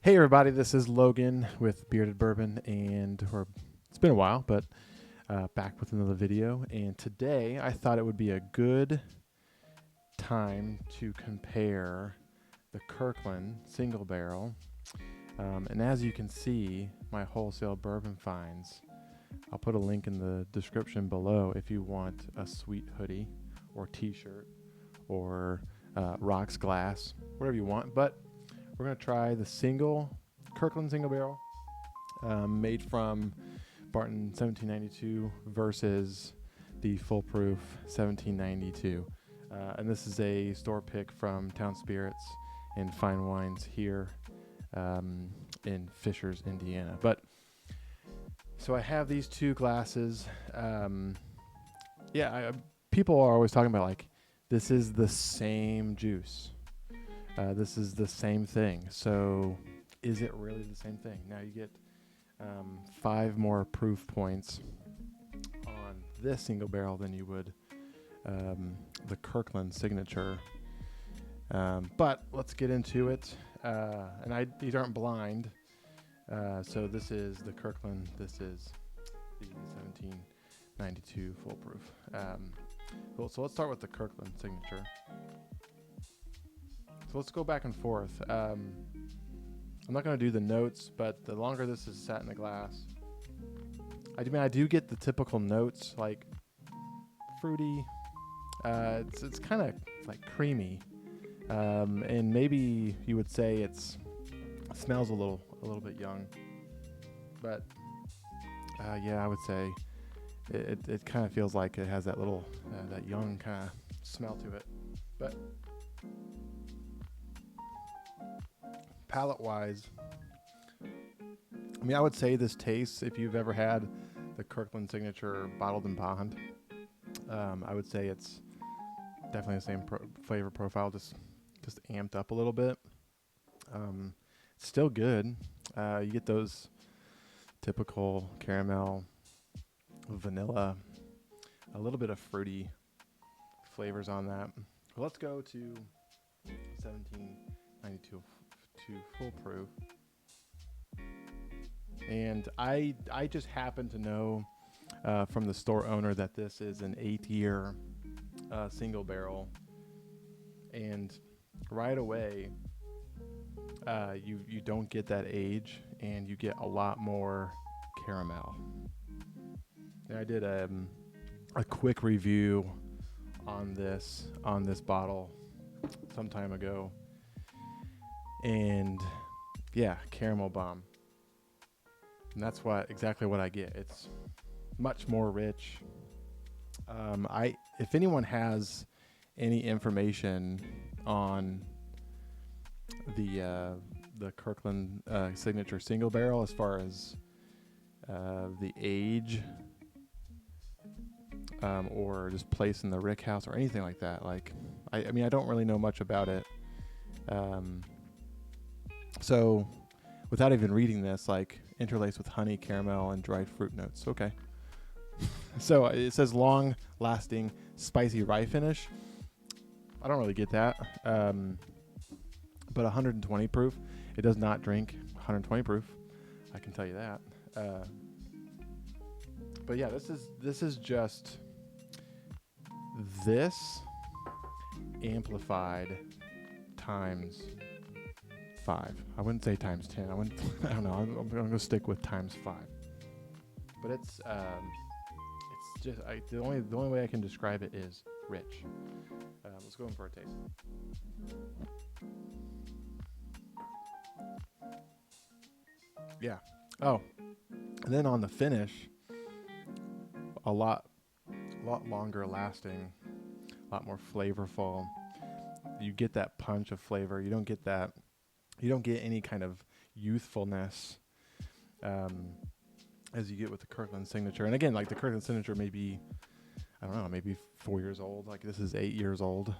Hey everybody, this is Logan with Bearded Bourbon, and it's been a while, but back with another video. And today I thought it would be a good time to compare the Kirkland Single Barrel. And as you can see, my wholesale bourbon finds. I'll put a link in the description below if you want a sweet hoodie or t-shirt or rocks glass, whatever you want. But we're going to try the Kirkland Single Barrel made from Barton 1792 versus the Foolproof 1792. And this is a store pick from Town Spirits and Fine Wines here in Fishers, Indiana. So I have these two glasses. People are always talking about, like, this is the same juice. This is the same thing. So is it really the same thing? Now you get 5 more proof points on this single barrel than you would the Kirkland Signature. But let's get into it. These aren't blind. So this is the Kirkland. This is the 1792 Foolproof. Cool. So let's start with the Kirkland Signature. So let's go back and forth. I'm not going to do the notes, but the longer this is sat in the glass, I do get the typical notes, like fruity. It's kind of like creamy, and maybe you would say it smells a little bit young. But I would say it kind of feels like it has that little that young kind of smell to it. But palate-wise, I would say this tastes, if you've ever had the Kirkland Signature bottled and bond, I would say it's definitely the same flavor profile, just amped up a little bit. Still good. You get those typical caramel, vanilla, a little bit of fruity flavors on that. Well, let's go to 1792 Foolproof. And I just happen to know from the store owner that this is an 8-year single barrel, and right away you don't get that age, and you get a lot more caramel. And I did a quick review on this bottle some time ago, and yeah, caramel bomb. And that's exactly what I get. It's much more rich. If anyone has any information on the Kirkland Signature Single Barrel as far as the age, or just place in the rick house or anything like that, like I don't really know much about it. So without even reading this, like, interlaced with honey, caramel, and dried fruit notes. Okay. So it says long lasting spicy rye finish. I don't really get that. But 120 proof. It does not drink 120 proof. I can tell you that. But yeah, this is just this amplified times 5. I wouldn't say times 10. I don't know. I'm going to stick with times 5. But it's just the only way I can describe it is rich. Let's go in for a taste. Yeah. Oh, and then on the finish, a lot longer lasting, a lot more flavorful. You get that punch of flavor. You don't get any kind of youthfulness as you get with the Kirkland Signature. And again, like, the Kirkland Signature may be, I don't know, maybe 4 years old. Like, this is 8 years old.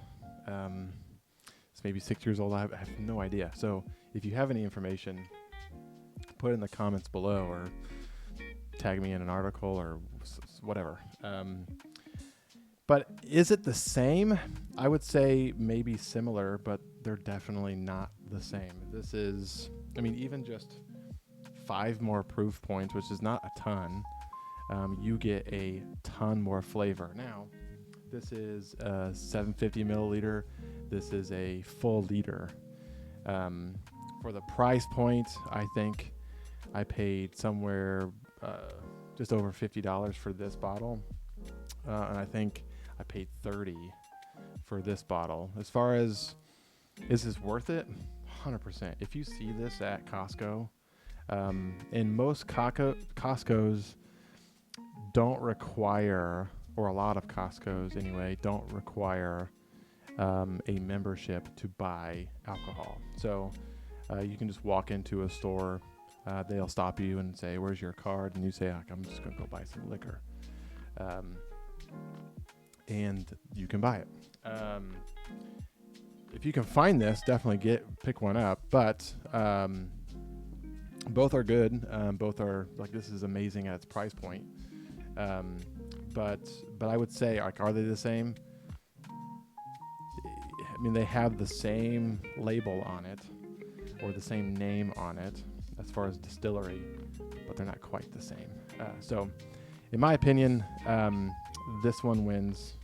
It's maybe 6 years old. I have no idea. So if you have any information, put it in the comments below, or tag me in an article, or whatever. But is it the same? I would say maybe similar, but they're definitely not the same. This is I mean, even just 5 more proof points, which is not a ton, you get a ton more flavor. Now, this is a 750 milliliter. This is a full liter. For the price point, I think I paid somewhere just over $50 for this bottle, and I think I paid $30 for this bottle. As far as is this worth it? 100%. If you see this at Costco, and most Costco's don't require, or a lot of Costco's anyway, don't require a membership to buy alcohol. So you can just walk into a store, they'll stop you and say, "Where's your card?" And you say, "I'm just going to go buy some liquor." And you can buy it. If you can find this, definitely pick one up. But both are good. Both are like, this is amazing at its price point. But I would say, like, are they the same? I mean, they have the same label on it, or the same name on it as far as distillery, but they're not quite the same. So in my opinion, this one wins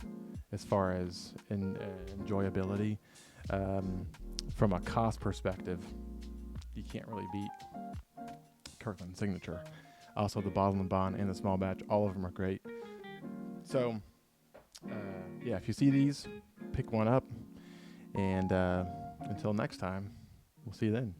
as far as enjoyability. From a cost perspective, you can't really beat Kirkland Signature. Also, the bottle and bond and the small batch, all of them are great. So yeah, if you see these, pick one up. And until next time, we'll see you then.